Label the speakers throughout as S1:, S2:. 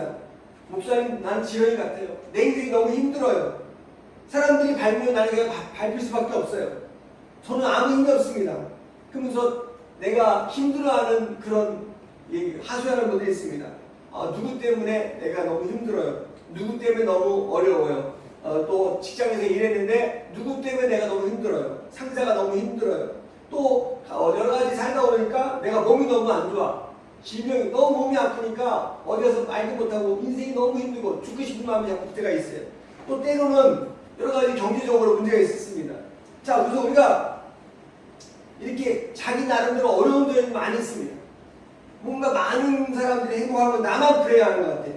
S1: 있습니다. 목사님, 나는 지렁이 같아요. 내 인생이 너무 힘들어요. 사람들이 밟으면 나는 그냥 밟힐 수밖에 없어요. 저는 아무 힘이 없습니다. 그러면서 내가 힘들어하는 그런 하소연을 못 했습니다. 누구 때문에 내가 너무 힘들어요. 누구 때문에 너무 어려워요. 또 직장에서 일했는데 누구 때문에 내가 너무 힘들어요. 상사가 너무 힘들어요. 또 여러 가지 살다 보니까 내가 몸이 너무 안 좋아. 질병이 너무 몸이 아프니까 어디 가서 말도 못하고 인생이 너무 힘들고 죽고 싶은 마음이 자꾸 때가 있어요. 또 때로는 여러 가지 경제적으로 문제가 있었습니다. 자, 그래서 우리가 이렇게 자기 나름대로 어려운 점이 많이 있습니다. 뭔가 많은 사람들이 행복하고 나만 불행해하는 것 같아요.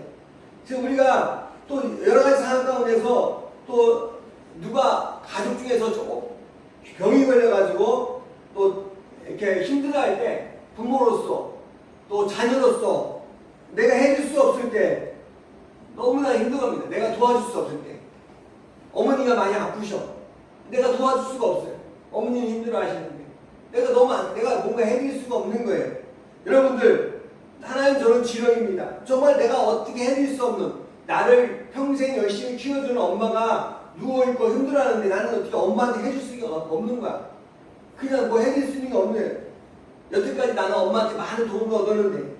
S1: 그래서 우리가 또 여러 가지 상황 가운데서 또 누가 가족 중에서 병이 걸려가지고 또 이렇게 힘들어할 때 부모로서 또 자녀로서 내가 해줄 수 없을 때 너무나 힘들어합니다. 내가 도와줄 수 없을 때. 어머니가 많이 아프셔. 내가 도와줄 수가 없어요. 어머니는 힘들어하시는데 내가 뭔가 해줄 수가 없는 거예요. 여러분들, 하나님 저는 지렁입니다. 정말 내가 어떻게 해줄 수 없는, 나를 평생 열심히 키워주는 엄마가 누워있고 힘들어하는데 나는 어떻게 엄마한테 해줄 수가 없는 거야. 그냥 뭐 해줄 수 있는 게 없네. 여태까지 나는 엄마한테 많은 도움을 얻었는데.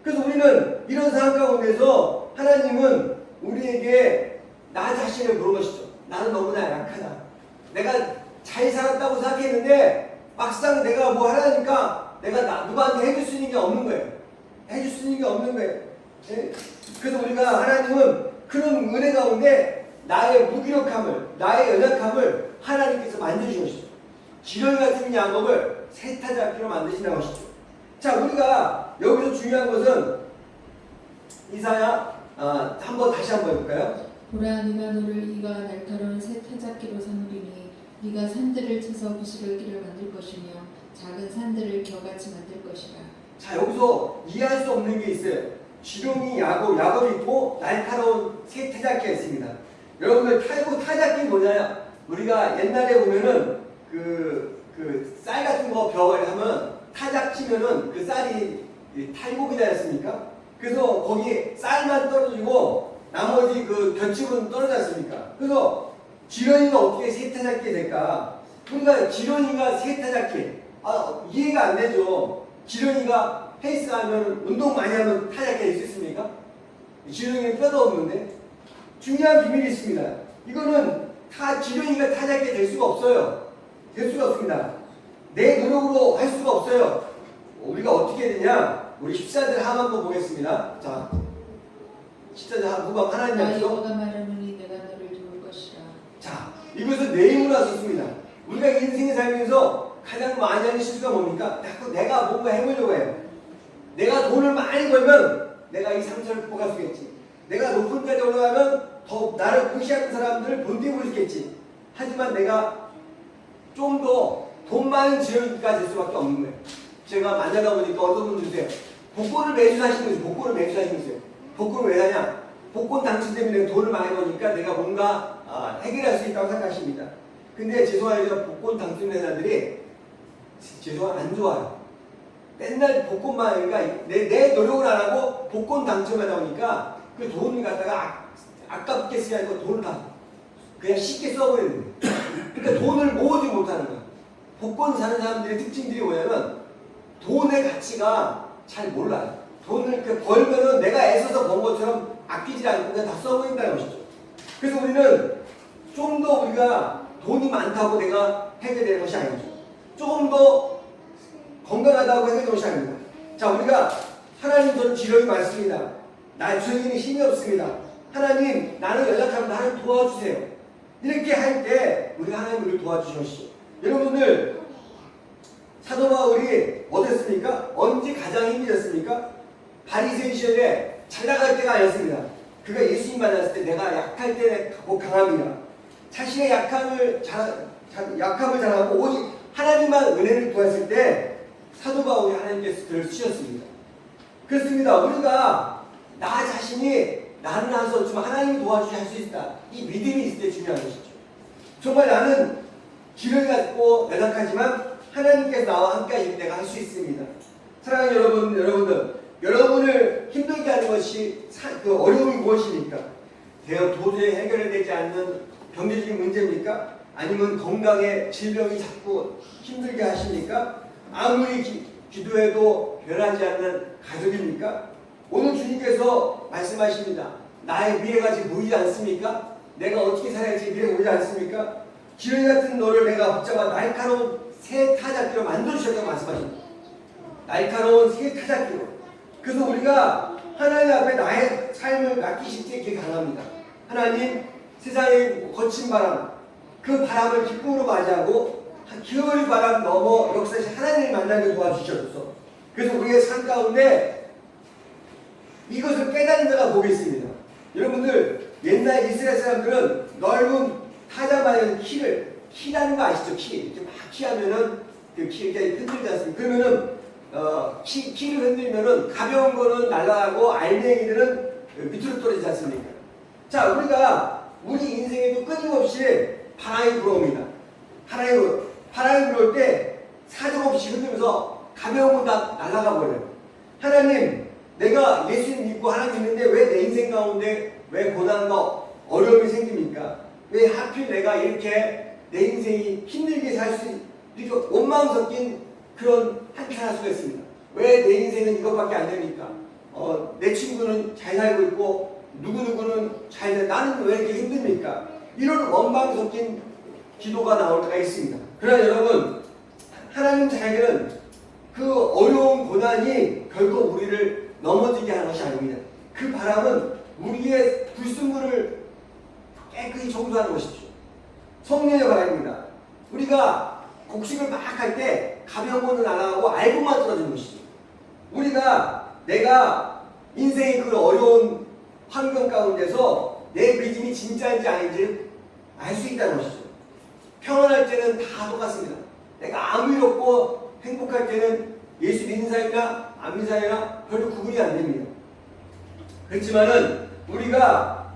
S1: 그래서 우리는 이런 상황 가운데서 하나님은 우리에게 나 자신을 물어보시죠. 나는 너무나 약하다. 내가 잘 살았다고 생각했는데 막상 내가 뭐 하라니까 내가 누구한테 해줄 수 있는 게 없는 거예요. 해줄 수 있는 게 없는 거예요. 네? 그래서 우리가 하나님은 그런 은혜 가운데 나의 무기력함을, 나의 연약함을 하나님께서 만드시죠. 지렁이 같은 야곱을 세타잡기로 만드신다고 하시죠. 자, 우리가 여기서 중요한 것은 이사야 다시 한번 해볼까요?
S2: 보라, 네가 너를 이가 날카로운 세타잡기로 삼으리니 네가 산들을 쳐서 부스러기를 만들 것이며 작은 산들을 겨같이 만들 것이라.
S1: 자, 여기서 이해할 수 없는 게 있어요. 지렁이 야곱이 있고 날카로운 세타잡기가 있습니다. 여러분들 타잡기 뭐냐요? 우리가 옛날에 보면은 그 쌀 같은 거 벼를 하면 타작 치면은 그 쌀이 탈곡이 되지 않습니까? 그래서 거기 쌀만 떨어지고 나머지 그 벼집은 떨어지지 않습니까? 그래서 지렁이가 어떻게 세타잡기 될까? 그러니까 지렁이가 세타잡기 이해가 안 되죠. 지렁이가 헬스 하면 운동 많이 하면 타잡기가 있을 수 있습니까? 지렁이는 뼈도 없는데. 중요한 비밀이 있습니다. 이거는 지렁이가 타잡기가 될 수가 없어요. 될 수가 없습니다. 내 노력으로 할 수가 없어요. 우리가 어떻게 되냐? 우리 14절 하나 한번 보겠습니다. 자, 14절 누가 하나님 약속?
S2: 여호와가 말하노니 내가 너를 도울 것이라.
S1: 자, 이것은 내 힘으로 할 수 있습니다. 우리가 인생을 살면서 가장 많이 하는 실수가 뭡니까? 자꾸 내가 뭔가 해보려고 해요. 내가 돈을 많이 벌면 내가 이 상처를 극복할 수 있겠지. 내가 높은 자리에 올라가면 더 나를 무시하는 사람들을 본때 볼 수 있겠지. 하지만 내가 좀 더 돈 많은 지렁이가 될 수밖에 없는 거예요. 제가 만나다 보니까 어떤 분들 주세요. 복권을 매주 사시는 거죠. 복권을 매주 사시는 거죠. 복권을 왜 하냐? 복권 당첨 때문에 돈을 많이 버니까 내가 뭔가 해결할 수 있다고 생각하십니다. 근데 죄송하지만 복권 당첨된 사람들이 안 좋아요. 맨날 복권만 하니까 내 노력을 안 하고 복권 당첨하다 보니까 그 돈을 갖다가 아깝게 쓰지 않고 돈을 다 그냥 쉽게 써버리는 거예요. 그러니까 돈을 모으지 못하는 거예요. 복권 사는 사람들의 특징들이 뭐냐면 돈의 가치가 잘 몰라요. 돈을 이렇게 벌면은 내가 애써서 번 것처럼 아끼지 않고 그냥 다 써버린다는 것이죠. 그래서 우리는 좀 더 우리가 돈이 많다고 내가 해결되는 것이 아니죠. 조금 더 건강하다고 해결되는 것이 아닙니다. 자, 우리가 하나님 저는 지렁이 많습니다. 저에게는 힘이 없습니다. 하나님 나는 연약합니다. 하나님 도와주세요. 이렇게 할 때 우리가 하나님 우리를 도와주시옵시오. 여러분들 사도 바울이 어땠습니까? 언제 가장 힘이 됐습니까? 바리새인 시절에 잘 나갈 때가 아니었습니다. 그가 예수님 만났을 때 내가 약할 때 곧 강함이라. 자신의 약함을 잘하고 오직 하나님만 은혜를 구했을 때 사도 바울이 하나님께서 그를 쓰셨습니다. 그렇습니다. 우리가 나 자신이 나는 할 수 없지만 하나님이 도와주시 할 수 있다. 이 믿음이 있을 때 중요한 것이죠. 정말 나는 길을 갖고 연약하지만 하나님께서 나와 함께 하실 때가 할 수 있습니다. 사랑하는 여러분들, 여러분을 힘들게 하는 것이 그 어려움이 무엇입니까? 도저히 해결되지 않는 경제적인 문제입니까? 아니면 건강에 질병이 자꾸 힘들게 하십니까? 아무리 기도해도 변하지 않는 가족입니까? 오늘 주님께서 말씀하십니다. 나의 미래가 지금 보이지 않습니까? 내가 어떻게 살아야지 미래가 보이지 않습니까? 지렁이 같은 너를 내가 붙잡아 날카로운 새 타작기로 만들어주셨다고 말씀하십니다. 날카로운 새 타작기로. 그래서 우리가 하나님 앞에 나의 삶을 맡기실 때 이렇게 강합니다. 하나님, 세상의 거친 바람, 그 바람을 기쁨으로 맞이하고 기어의 바람 넘어 역사에서 하나님을 만나게 도와주셔서 그래서 우리의 삶 가운데 이것을 깨닫는 자가 보겠습니다. 여러분들 옛날 이스라엘 사람들은 넓은 타자마는 키라는 거 아시죠? 키 이렇게 막 키하면은 그 키 이렇게 흔들지 않습니까? 그러면은 키를 흔들면은 가벼운 거는 날아가고 알맹이들은 밑으로 떨어지지 않습니까? 자, 우리가 우리 인생에도 끊임없이 바람이 불어옵니다. 바람이 불어올 때 사정없이 흔들면서 가벼운 건 다 날아가 버려요. 하나님, 내가 예수님 믿고 하나님 믿는데 왜 내 인생 가운데 왜 고난과 어려움이 생깁니까? 왜 하필 내가 이렇게 내 인생이 힘들게 살 수 이렇게 원망 섞인 그런 한탄할 수가 있습니다. 왜 내 인생은 이것밖에 안 됩니까? 내 친구는 잘 살고 있고 누구누구는 잘 돼. 나는 왜 이렇게 힘듭니까? 이런 원망 섞인 기도가 나올 때가 있습니다. 그러나 여러분, 하나님 자에게는 그 어려운 고난이 결코 우리를 넘어지게 하는 것이 아닙니다. 그 바람은 우리의 불순물을 깨끗이 청소하는 것이죠. 성령의 바람입니다. 우리가 곡식을 막 할 때 가벼운 거는 안 하고 알고만 떨어지는 것이죠. 내가 인생의 그 어려운 환경 가운데서 내 믿음이 진짜인지 아닌지 알 수 있다는 것이죠. 평안할 때는 다 똑같습니다. 내가 아무 일 없고 행복할 때는 예수 믿는 사람이나 안 믿는 사람이나 별로 구분이 안 됩니다. 그렇지만은 우리가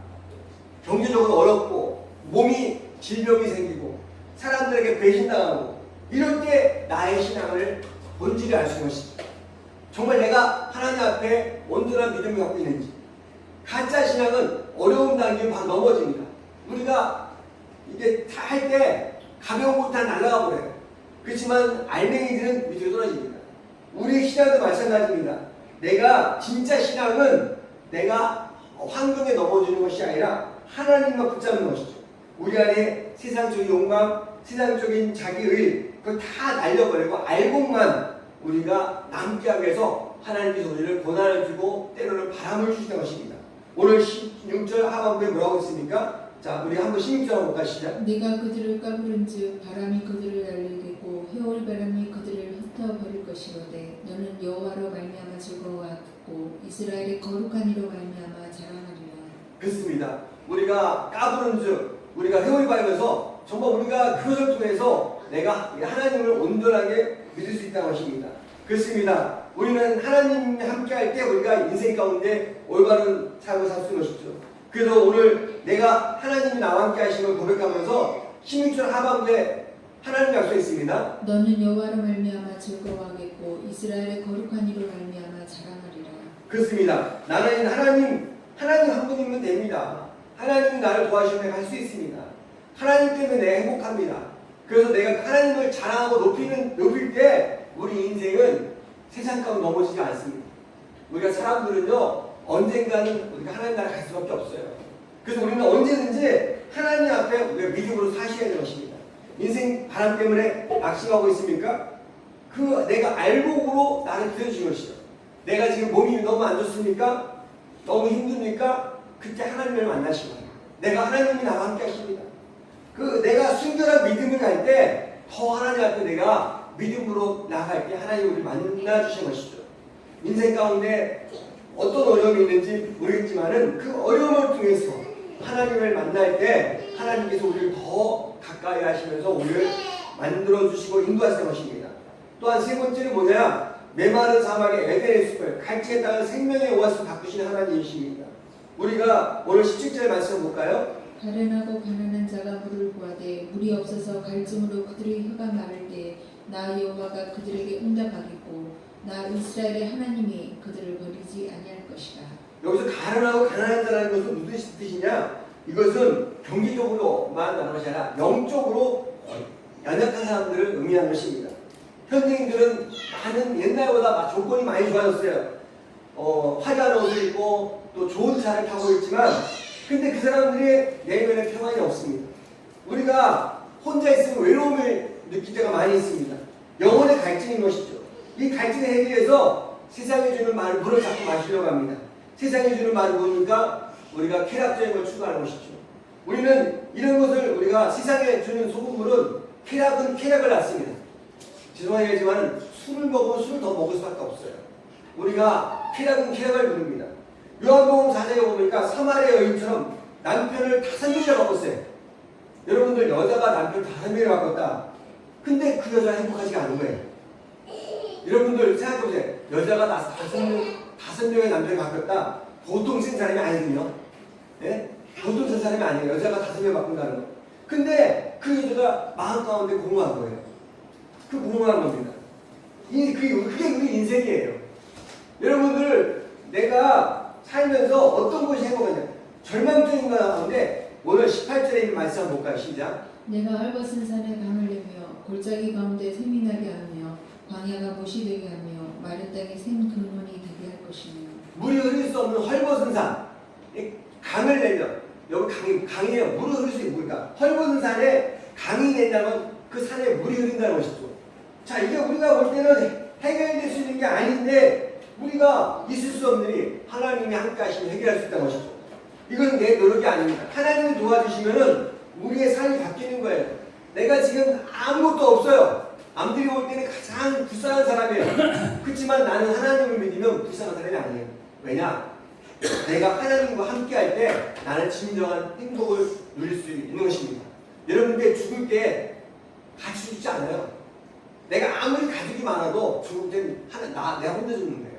S1: 경제적으로 어렵고 몸이 질병이 생기고 사람들에게 배신당하고 이럴 때 나의 신앙을 본질을 알 수 있는 것이죠. 정말 내가 하나님 앞에 온전한 믿음을 갖고 있는지. 가짜 신앙은 어려운 단계에 바로 넘어집니다. 우리가 이게 다 할 때 가벼운 거 다 날아가 버려요. 그렇지만 알맹이들은 밑으로 떨어집니다. 우리의 신앙도 마찬가지입니다. 내가 진짜 신앙은 내가 환경에 넘어지는 것이 아니라 하나님만 붙잡는 것이죠. 우리 안에 세상적인 욕망, 세상적인 자기의 그걸 다 날려버리고 알고만 우리가 남게 하기 위해서 하나님께서 우리를 고난을 주고 때로는 바람을 주시는 것입니다. 오늘 16절 하반부에 뭐라고 했습니까? 자, 우리 한번 16절 한번 가시죠.
S2: 네가 그들을 까부른즉 바람이 그들을 날리고 회오리 바람이 그들을 흩어버릴 것이로되 너는 여호와로 말미암아 즐거워하고 이스라엘의 거룩한 이로 말미암아 자랑하리라.
S1: 그렇습니다. 우리가 까부른즉 우리가 회오리 바람에서 정말 우리가 그것을 통해서 내가 하나님을 온전하게 믿을 수 있다는 것입니다. 그렇습니다. 우리는 하나님이 함께 할 때 우리가 인생 가운데 올바른 삶을 살 수 있는 것이죠. 그래서 오늘 내가 하나님이 나와 함께 하시는 걸 고백하면서 16절 하반부에 하나님 약속했습니다.
S2: 너는 여호와로 말미암아 즐거워하겠고 이스라엘의 거룩한 이로 말미암아 자랑하리라.
S1: 그렇습니다. 나는 하나님 한 분이면 됩니다. 하나님이 나를 도와주시면 할 수 있습니다. 하나님 때문에 내가 행복합니다. 그래서 내가 하나님을 자랑하고 높일 때 우리 인생은 세상 가운데 넘어지지 않습니다. 우리가 사람들은요 언젠가는 우리가 하나님 나라 갈 수밖에 없어요. 그래서 우리는 언제든지 하나님 앞에 우리가 믿음으로 사셔야 되는 것입니다. 인생 바람 때문에 낙심하고 있습니까? 그 내가 알곡으로 나를 들여주신 것이죠. 내가 지금 몸이 너무 안 좋습니까? 너무 힘듭니까? 그때 하나님을 만나시고 내가 하나님이 나와 함께 하십니다. 그 내가 순결한 믿음을 갈 때 더 하나님 앞에 내가 믿음으로 나갈 때 하나님 우리를 만나주신 것이죠. 인생 가운데 어떤 어려움이 있는지 모르겠지만은 그 어려움을 통해서 하나님을 만날 때 하나님께서 우리를 더 가까이 하시면서 우리를 만들어주시고 인도하시는 것입니다. 또한 세 번째는 뭐냐? 메마른 사막의 에덴의 숲을 갈증의 땅을 생명의 오아시스로 바꾸시는 하나님이십니다. 우리가 오늘 17절 말씀 볼까요?
S2: 가련하고 가난한 자가 물을 구하되 물이 없어서 갈증으로 그들의 혀가 마를 때 나 여호와가 그들에게 응답하겠고 나 이스라엘의 하나님이 그들을 버리지 아니할 것이라.
S1: 여기서 가난하고 가난한 자라는 것은 무슨 뜻이냐? 이것은 경제적으로만 말하는 것이 아니라 영적으로 연약한 사람들을 의미하는 것입니다. 현대인들은 많은 옛날보다 조건이 많이 좋아졌어요. 화려한 옷을 입고 또 좋은 차를 타고 있지만 근데 그 사람들의 내면에 평안이 없습니다. 우리가 혼자 있으면 외로움을 느낄 때가 많이 있습니다. 영혼의 갈증인 것이죠. 이 갈증을 해결해서 세상이 주는 물을 자꾸 마시려고 합니다. 세상이 주는 말을 보니까 우리가 쾌락적인 걸 추구하는 것이죠. 우리는 이런 것을 우리가 세상에 주는 소금물은 쾌락은 쾌락을 낳습니다. 죄송하지만 술을 먹으면 술을 더 먹을 수밖에 없어요. 우리가 쾌락은 쾌락을 부릅니다. 요한복음 4장에 보니까 사마리아 여인처럼 남편을 5명이나 바꿨어요. 여러분들 여자가 남편 5명이나 바꿨다. 근데 그 여자가 행복하지가 않은 거예요. 여러분들 생각해보세요. 여자가 5명의 남편을 바꿨다. 보통 쓴 사람이 아니거든요. 예? 보통 쓴 사람이 아니에요. 여자가 5명 바꾼다는 거. 근데 그 여자가 마음 가운데 공허한 거예요. 그 공허한 겁니다. 그게 우리 인생이에요. 여러분들 내가 살면서 어떤 것이 행복하냐? 절망적인 것 가운데 오늘 18절에 있는 말씀 한번 볼까요? 시작.
S2: 내가 헐벗은 산에 강을 내며 골짜기 가운데 샘이 나게 하며 광야가 못이 되게 하며 마른 땅에 샘 근원이 되게 할 것이며.
S1: 물이 흐를 수 없는 헐벗은 산, 강을 내며 여기 강이에요. 물을 흐를 수 있는 물이니까 헐벗은 산에 강이 된다면 그 산에 물이 흐른다는 것이죠. 자, 이게 우리가 볼 때는 해결될 수 있는 게 아닌데 우리가 있을 수 없는 일이 하나님이 함께 하시면 해결할 수 있다는 것이죠. 이건 내 노력이 아닙니다. 하나님이 도와주시면은 우리의 삶이 바뀌는 거예요. 내가 지금 아무것도 없어요. 남들이 볼 때는 가장 불쌍한 사람이에요. 그렇지만 나는 하나님을 믿으면 불쌍한 사람이 아니에요. 왜냐? 내가 하나님과 함께 할 때 나는 진정한 행복을 누릴 수 있는 것입니다. 여러분들 죽을 때 같이 죽지 않아요. 내가 아무리 가족이 많아도 죽을 때는 내가 혼자 죽는 거예요.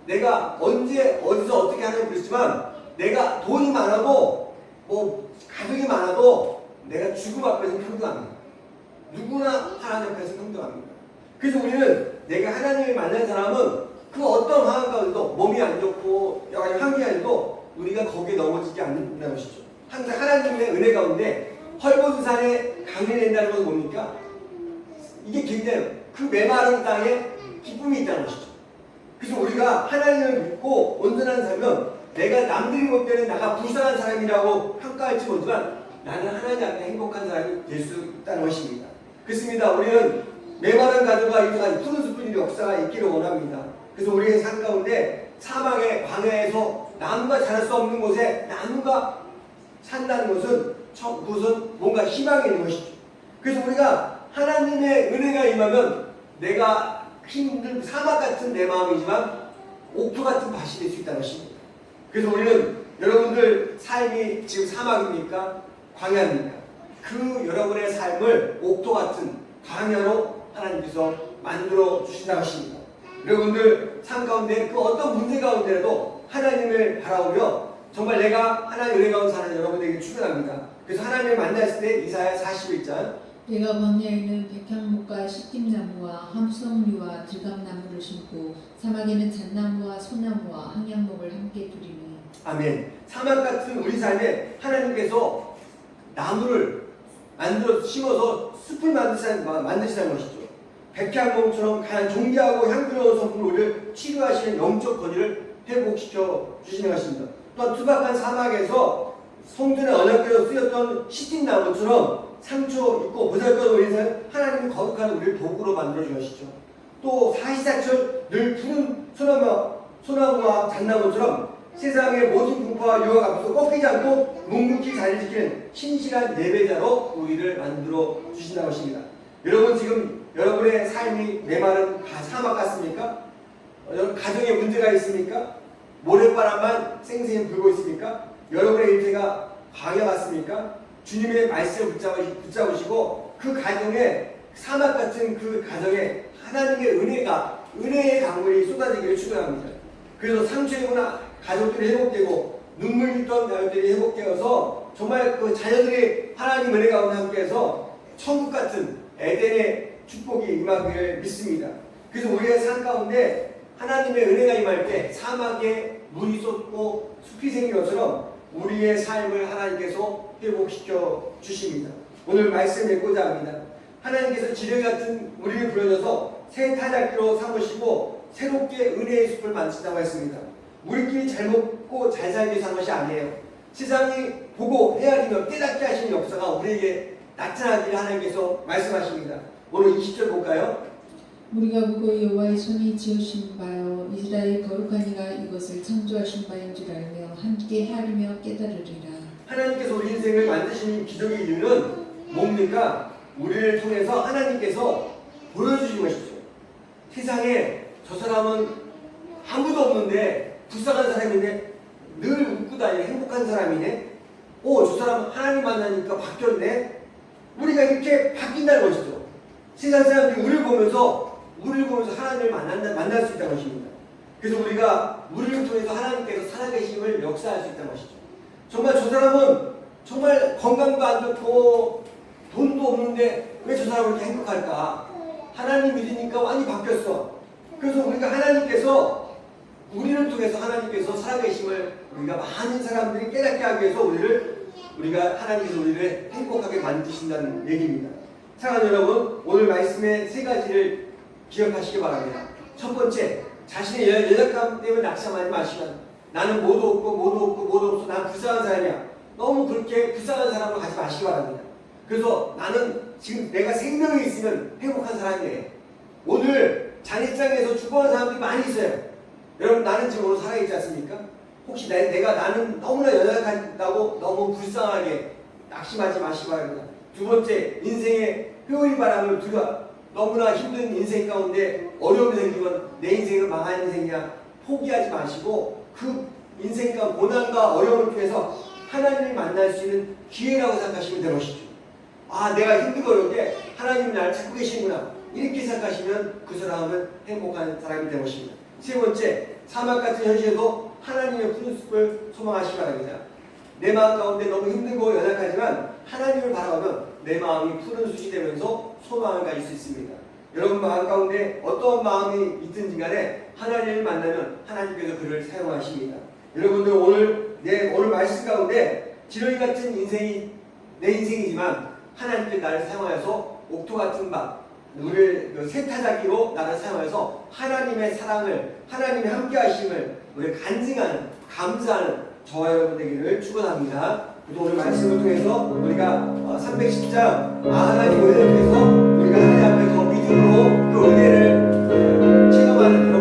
S1: 내가 언제 어디서 어떻게 하는지 모르지만 내가 돈이 많아도 가족이 많아도 내가 죽음 앞에서는 평등합니다. 누구나 하나님 앞에서 평등합니다. 그래서 우리는 내가 하나님을 만난 사람은 그 어떤 상황 가운데도 몸이 안 좋고 여러 가지 환경이 아니도 우리가 거기에 넘어지지 않는다는 것이죠. 항상 하나님의 은혜 가운데 헐벗은 산에 강이 된다는 것은 뭡니까? 이게 굉장히 그 메마른 땅에 기쁨이 있다는 것이죠. 그래서 우리가 하나님을 믿고 온전한 삶은 내가 남들이 볼 때는 내가 불쌍한 사람이라고 평가할지 모르지만 나는 하나님 앞에 행복한 사람이 될 수 있다는 것입니다. 그렇습니다. 우리는 메마른 가족과 이러한 푸른 숲뿐인 역사가 있기를 원합니다. 그래서 우리의 삶 가운데 사막의 광야에서 나무가 자랄 수 없는 곳에 나무가 산다는 것은 그것은 뭔가 희망이 있는 것이죠. 그래서 우리가 하나님의 은혜가 임하면 내가 힘든 사막 같은 내 마음이지만 옥토 같은 밭이 될 수 있다는 것입니다. 그래서 우리는 여러분들 삶이 지금 사막입니까? 광야입니까? 그 여러분의 삶을 옥토 같은 광야로 하나님께서 만들어 주신다는 것입니다. 여러분들 삶 가운데 그 어떤 문제 가운데라도 하나님을 바라보며 정말 내가 하나님 은혜 가운데 사는 여러분에게 축원합니다. 그래서 하나님을 만났을 때 이사야 41장
S2: 내가 광야에는 백향목과 시tim나무와 함성류와 들감나무를 심고 사막에는 잣나무와 소나무와 항양목을 함께 두리니.
S1: 아멘. 사막 같은 우리 삶에 하나님께서 나무를 만들어 심어서 숲을 만드시는 것이죠. 백향목처럼 가장 존귀하고 향기로운 성품으로 우리를 치료하시는 영적 권위를 회복시켜 주시는 것입니다. 또한 투박한 사막에서 성전의 언약궤로 쓰였던 시tim나무처럼 상처 있고 보잘것없는 우리는 하나님이 거룩한 우리를 도구로 만들어 주시죠. 또 사시사철 늘 푸른 소나무와 잣나무처럼 세상의 모든 풍파와 유혹 앞에서 꺾이지 않고 묵묵히 자리를 지키는 신실한 예배자로 우리를 만들어 주신다는 것입니다. 여러분 지금 여러분의 삶이 메마른 사막 같습니까? 가정에 문제가 있습니까? 모래바람만 생생히 불고 있습니까? 여러분의 인생가 광야 같습니까? 주님의 말씀을 붙잡으시고 그 가정에 사막 같은 그 가정에 하나님의 은혜의 강물이 쏟아지기를 축원합니다. 그래서 상처 입은 가족들이 회복되고 눈물 있던 가족들이 회복되어서 정말 그 자녀들이 하나님 은혜 가운데 함께해서 천국 같은 에덴의 축복이 임하기를 믿습니다. 그래서 우리의 삶 가운데 하나님의 은혜가 임할 때 사막에 물이 쏟고 숲이 생긴 것처럼 우리의 삶을 하나님께서 회복시켜 주십니다. 오늘 말씀 읽고자 합니다. 하나님께서 지뢰 같은 우리를 불러줘서 새 타작기로 삼으시고 새롭게 은혜의 숲을 만든다고 했습니다. 우리끼리 잘 먹고 잘 살기 위해서 한 것이 아니에요. 세상이 보고 헤아리며 깨닫게 하시는 역사가 우리에게 나타나기를 하나님께서 말씀하십니다. 오늘 20절 볼까요?
S2: 우리가 보고 여호와의 손이 지으신 바요 이스라엘 거룩한 이가 이것을 창조하신 바인 줄 알며 함께 헤아리며 깨달으리라.
S1: 하나님께서 우리 인생을 만드신 기적의 이유는 뭡니까? 우리를 통해서 하나님께서 보여주신 것이죠. 세상에 저 사람은 아무도 없는데 불쌍한 사람인데 늘 웃고 다니는 행복한 사람이네. 저 사람 하나님 만나니까 바뀌었네. 우리가 이렇게 바뀐다는 것이죠. 세상 사람들이 우리를 보면서 하나님을 만날 수 있다는 것입니다. 그래서 우리가 우리를 통해서 하나님께서 살아계심을 역사할 수 있다는 것이죠. 정말 저 사람은 정말 건강도 안 좋고 돈도 없는데 왜 저 사람은 이렇게 행복할까? 하나님 믿으니까 많이 바뀌었어. 그래서 우리가 하나님께서 우리를 통해서 하나님께서 살아계심을 우리가 많은 사람들이 깨닫게 하기 위해서 우리가 하나님께서 우리를 행복하게 만드신다는 얘기입니다. 사랑하는 여러분, 오늘 말씀의 세 가지를 기억하시기 바랍니다. 첫 번째, 자신의 연약함 때문에 낙심하지 마시면 나는 뭐도 없고 난 불쌍한 사람이야. 너무 그렇게 불쌍한 사람으로 가지 마시기 바랍니다. 그래서 나는 지금 내가 생명이 있으면 행복한 사람이에요. 오늘 잔해장에서 죽어가는 사람들이 많이 있어요. 여러분, 나는 지금 오늘 살아있지 않습니까? 혹시 나는 너무나 연약하다고 너무 불쌍하게 낙심하지 마시기 바랍니다. 두 번째, 인생의 회오리 바람을 너무나 힘든 인생 가운데 어려움이 생기면 내 인생은 망한 인생이야. 포기하지 마시고 그 인생 가운데 고난과 어려움을 통해서 하나님을 만날 수 있는 기회라고 생각하시면 되는 것이죠. 내가 힘들고 어려운데 하나님이 나를 찾고 계시구나. 이렇게 생각하시면 그 사람은 행복한 사람이 되는 것입니다. 세 번째, 사막 같은 현실에도 하나님의 푸른 숲을 소망하시기 바랍니다. 내 마음 가운데 너무 힘들고 연약하지만 하나님을 바라보면 내 마음이 푸른 숲이 되면서 소망을 가질 수 있습니다. 여러분 마음 가운데 어떤 마음이 있든지 간에 하나님을 만나면 하나님께서 그를 사용하십니다. 여러분들 오늘 말씀 가운데 지렁이 같은 인생이 내 인생이지만 하나님께 나를 사용하여서 옥토 같은 우리를 세타잡기로 나를 사용해서 하나님의 사랑을, 하나님의 함께하심을 우리 간증하는, 감사하는 저와 여러분 되기를 축원합니다. 그래서 오늘 말씀을 통해서 우리가 310장 하나님 은혜를 통해서 우리가 하나님 앞에 더 믿음으로 그 은혜를 체험하는